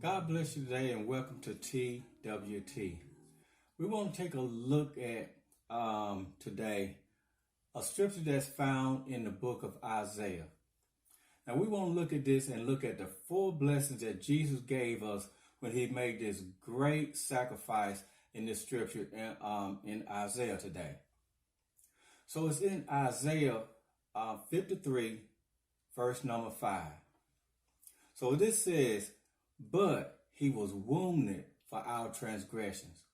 God bless you today and welcome to TWT. We want to take a look at today a scripture that's found in the book of Isaiah. Now we want to look at this and look at the 4 blessings that Jesus gave us when he made this great sacrifice in this scripture in Isaiah today. So it's in Isaiah 53, verse number 5. So this says, "But he was wounded for our transgressions.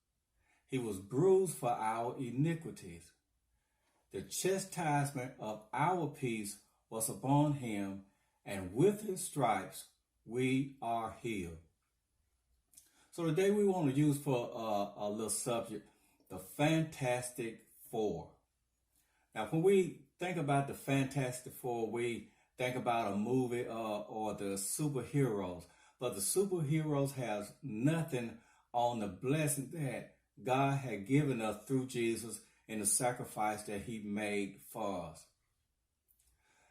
He was bruised for our iniquities. The chastisement of our peace was upon him, and with his stripes we are healed." So today we want to use for a little subject, the Fantastic Four. Now when we think about the Fantastic Four, we think about a movie or the superheroes. But the superheroes has nothing on the blessing that God had given us through Jesus and the sacrifice that he made for us.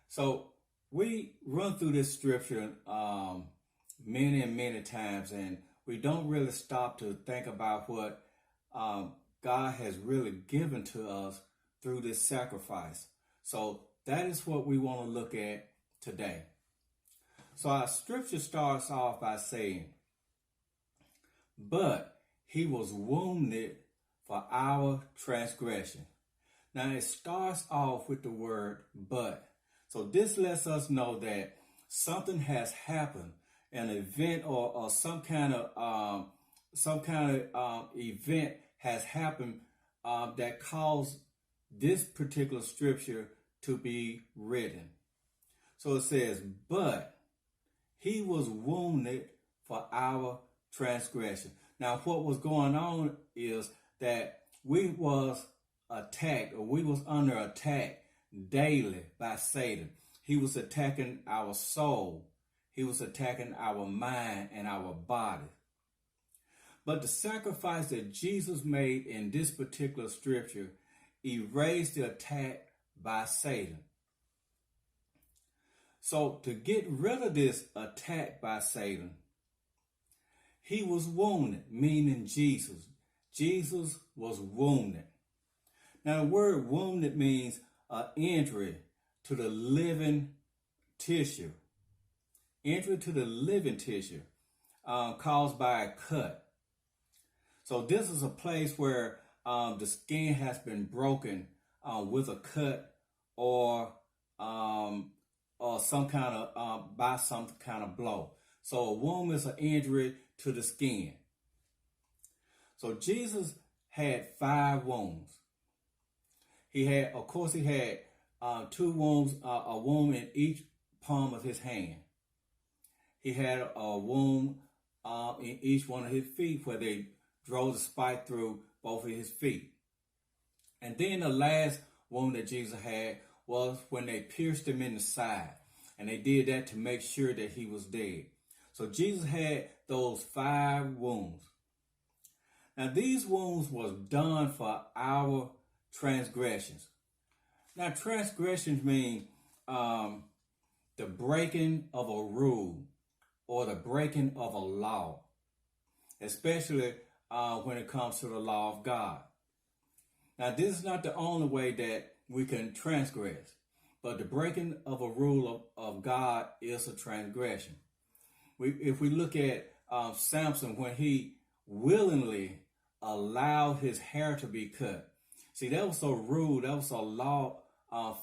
So we run through this scripture many and many times, and we don't really stop to think about what God has really given to us through this sacrifice. So that is what we want to look at today. So our scripture starts off by saying, "But he was wounded for our transgression." Now it starts off with the word "but." So this lets us know that something has happened, an event or some kind of event has happened that caused this particular scripture to be written. So it says, "But he was wounded for our transgression." Now, what was going on is that we was attacked, or we was under attack daily by Satan. He was attacking our soul. He was attacking our mind and our body. But the sacrifice that Jesus made in this particular scripture erased the attack by Satan. So to get rid of this attack by Satan, he was wounded, meaning Jesus. Jesus was wounded. Now the word wounded means an injury to the living tissue. Injury to the living tissue caused by a cut. So this is a place where the skin has been broken with a cut or some kind of by some kind of blow. So a wound is an injury to the skin. So Jesus had 5 wounds. He had 2 wounds, a wound in each palm of his hand. He had a wound in each one of his feet where they drove the spike through both of his feet. And then the last wound that Jesus had was when they pierced him in the side. And they did that to make sure that he was dead. So Jesus had those 5 wounds. Now these wounds was done for our transgressions. Now transgressions mean the breaking of a rule or the breaking of a law, especially when it comes to the law of God. Now this is not the only way that we can transgress, but the breaking of a rule of God is a transgression. If we look at Samson, when he willingly allowed his hair to be cut, see, that was a rule, that was a law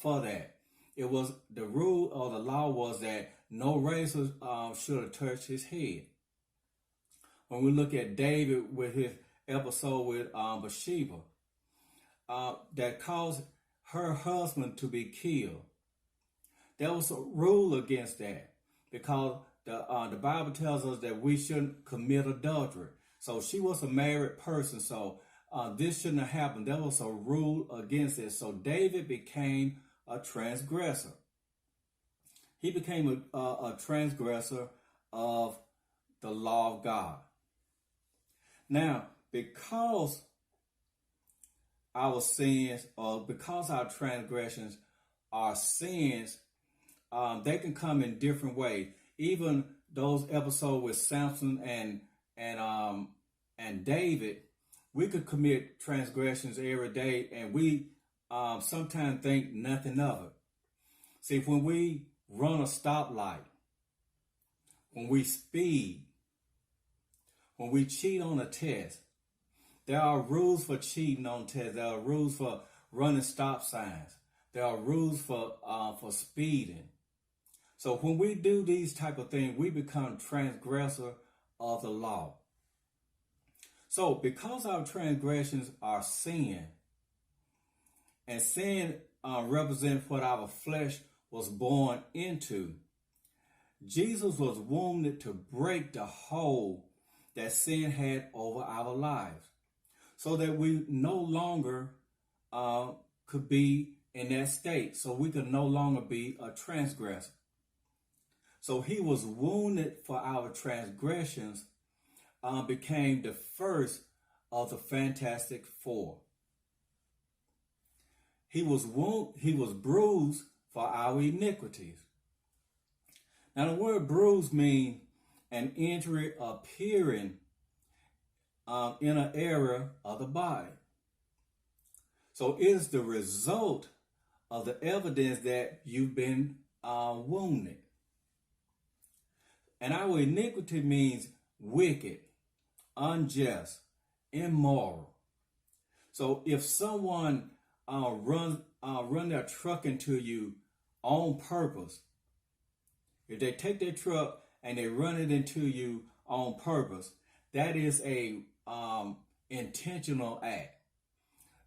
for that. It was the rule or the law was that no razor should have touched his head. When we look at David with his episode with Bathsheba, that caused her husband to be killed. There was a rule against that because the Bible tells us that we shouldn't commit adultery. So she was a married person, so this shouldn't have happened. There was a rule against it. So David became a transgressor. He became a transgressor of the law of God. Now, because our sins, or because our transgressions are sins, they can come in different ways. Even those episodes with Samson and David, we could commit transgressions every day, and we sometimes think nothing of it. See, when we run a stoplight, when we speed, when we cheat on a test, there are rules for cheating on tests. There are rules for running stop signs. There are rules for speeding. So when we do these type of things, we become transgressor of the law. So because our transgressions are sin, and sin represents what our flesh was born into, Jesus was wounded to break the hold that sin had over our lives, so that we no longer could be in that state, so we could no longer be a transgressor. So he was wounded for our transgressions, became the first of the Fantastic Four. He was bruised for our iniquities. Now the word bruise means an injury appearing in an area of the body. So it is the result of the evidence that you've been wounded. And our iniquity means wicked, unjust, immoral. So if someone run their truck into you on purpose, if they take their truck and they run it into you on purpose, that is a intentional act.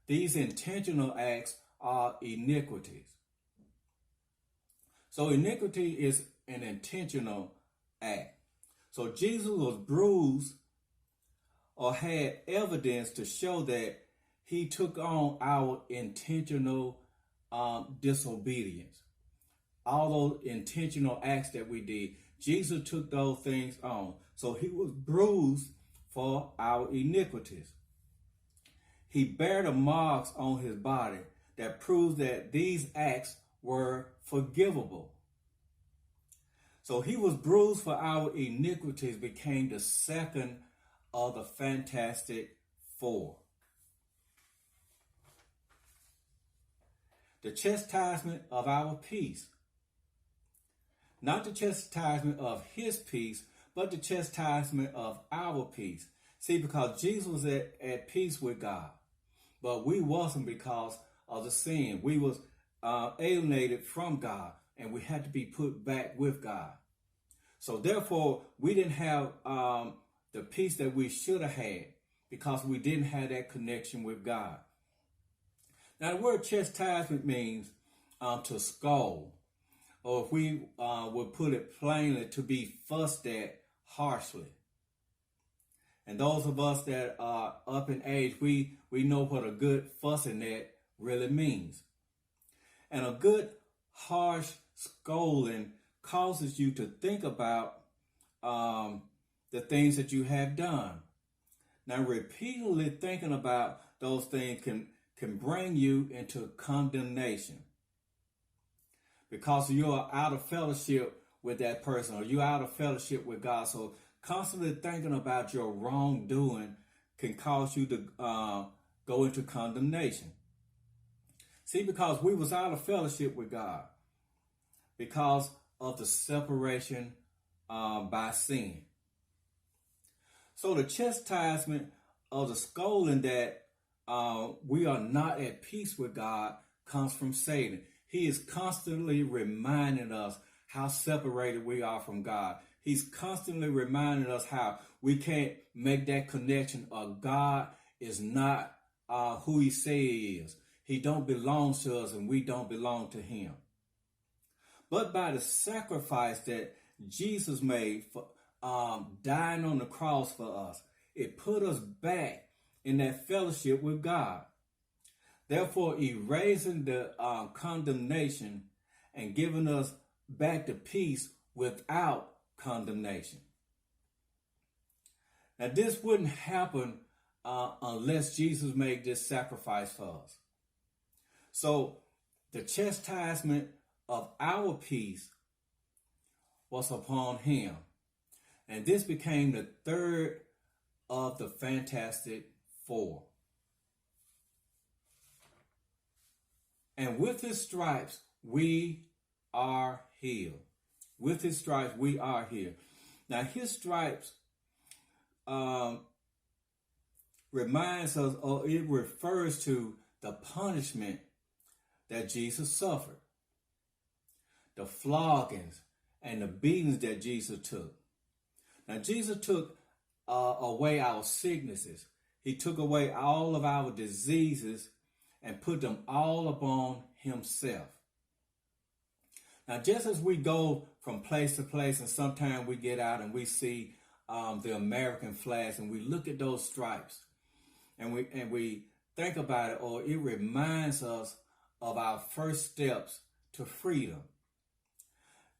These intentional acts are iniquities. So iniquity is an intentional act. So Jesus was bruised or had evidence to show that he took on our intentional disobedience. All those intentional acts that we did, Jesus took those things on. So he was bruised for our iniquities. He bare the marks on his body that proves that these acts were forgivable. So he was bruised for our iniquities, became the second of the Fantastic Four. The chastisement of our peace. Not the chastisement of his peace, but the chastisement of our peace. See, because Jesus was at peace with God, but we wasn't because of the sin. We was alienated from God, and we had to be put back with God. So therefore, we didn't have the peace that we should have had because we didn't have that connection with God. Now, the word chastisement means to scold, or if we would put it plainly, to be fussed at harshly. And those of us that are up in age, we know what a good fussing at really means. And a good harsh scolding causes you to think about the things that you have done. Now, repeatedly thinking about those things can bring you into condemnation, because you are out of fellowship with that person, or you're out of fellowship with God. So constantly thinking about your wrongdoing can cause you to go into condemnation. See, because we was out of fellowship with God because of the separation by sin. So the chastisement of the scolding that we are not at peace with God comes from Satan. He is constantly reminding us how separated we are from God. He's constantly reminding us how we can't make that connection, or God is not who he says he is. He don't belong to us, and we don't belong to him. But by the sacrifice that Jesus made for dying on the cross for us, it put us back in that fellowship with God. Therefore, erasing the condemnation and giving us back to peace without condemnation. Now, this wouldn't happen unless Jesus made this sacrifice for us. So, the chastisement of our peace was upon him. And this became the third of the Fantastic Four. And with his stripes, we are healed. With his stripes, we are healed. Now, his stripes reminds us, or it refers to the punishment that Jesus suffered, the floggings and the beatings that Jesus took. Now, Jesus took away our sicknesses. He took away all of our diseases and put them all upon himself. Now, just as we go from place to place, and sometimes we get out and we see the American flags, and we look at those stripes, and we think about it, or it reminds us of our first steps to freedom.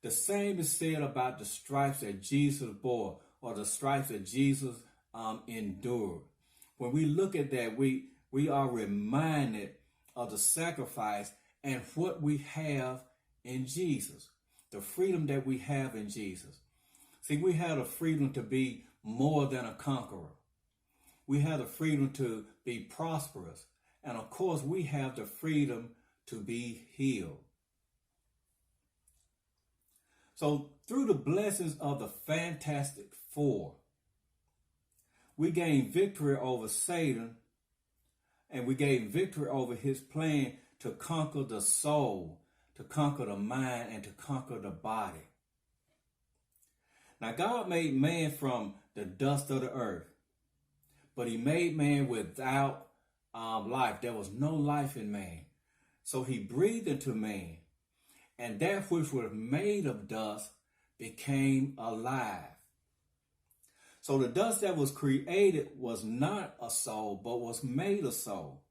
The same is said about the stripes that Jesus bore, or the stripes that Jesus endured. When we look at that, we are reminded of the sacrifice and what we have in Jesus, the freedom that we have in Jesus. See, we have the freedom to be more than a conqueror. We have the freedom to be prosperous. And of course, we have the freedom to be healed. So through the blessings of the Fantastic Four, we gain victory over Satan, and we gain victory over his plan to conquer the soul, to conquer the mind, and to conquer the body. Now, God made man from the dust of the earth, but he made man without life. There was no life in man. So he breathed into man, and that which was made of dust became alive. So the dust that was created was not a soul, but was made a soul.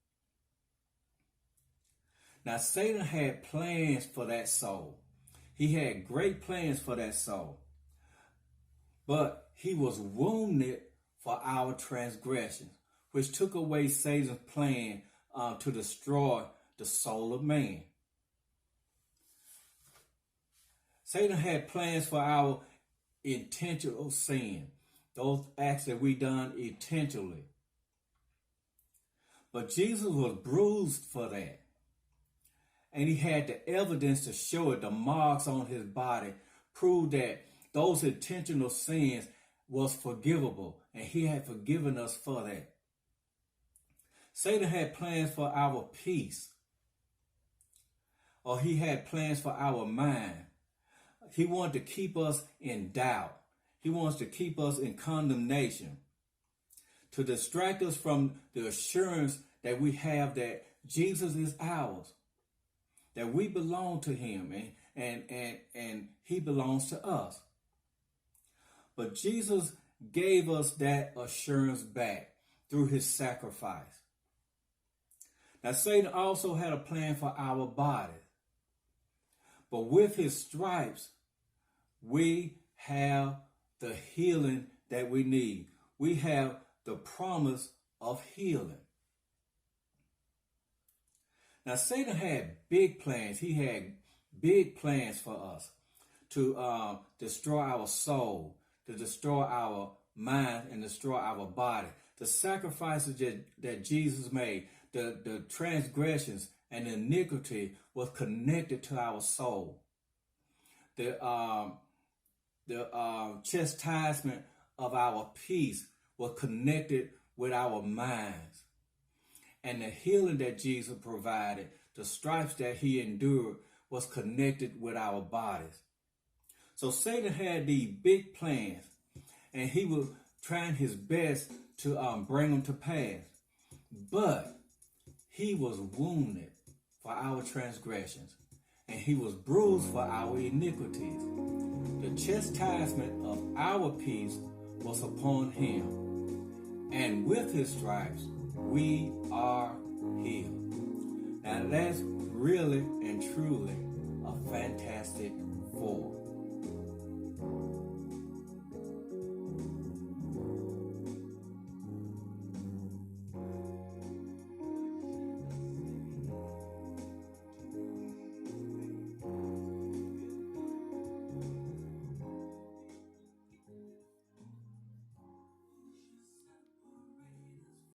Now, Satan had plans for that soul. He had great plans for that soul. But he was wounded for our transgressions, which took away Satan's plan to destroy the soul of man. Satan had plans for our intentional sin, those acts that we done intentionally. But Jesus was bruised for that. And he had the evidence to show it. The marks on his body proved that those intentional sins was forgivable, and he had forgiven us for that. Satan had plans for our peace, or he had plans for our mind. He wanted to keep us in doubt. He wants to keep us in condemnation, to distract us from the assurance that we have that Jesus is ours, that we belong to him, and he belongs to us. But Jesus gave us that assurance back through his sacrifice. Now, Satan also had a plan for our bodies. But with his stripes, we have the healing that we need. We have the promise of healing. Now, Satan had big plans. He had big plans for us to destroy our soul, to destroy our mind, and destroy our body. The sacrifices that Jesus made, the transgressions and the iniquity was connected to our soul. The chastisement of our peace was connected with our minds. And the healing that Jesus provided, the stripes that he endured, was connected with our bodies. So Satan had these big plans, and he was trying his best to bring them to pass. But he was wounded for our transgressions, and he was bruised for our iniquities. The chastisement of our peace was upon him, and with his stripes we are healed. Now that's really and truly a Fantastic Four.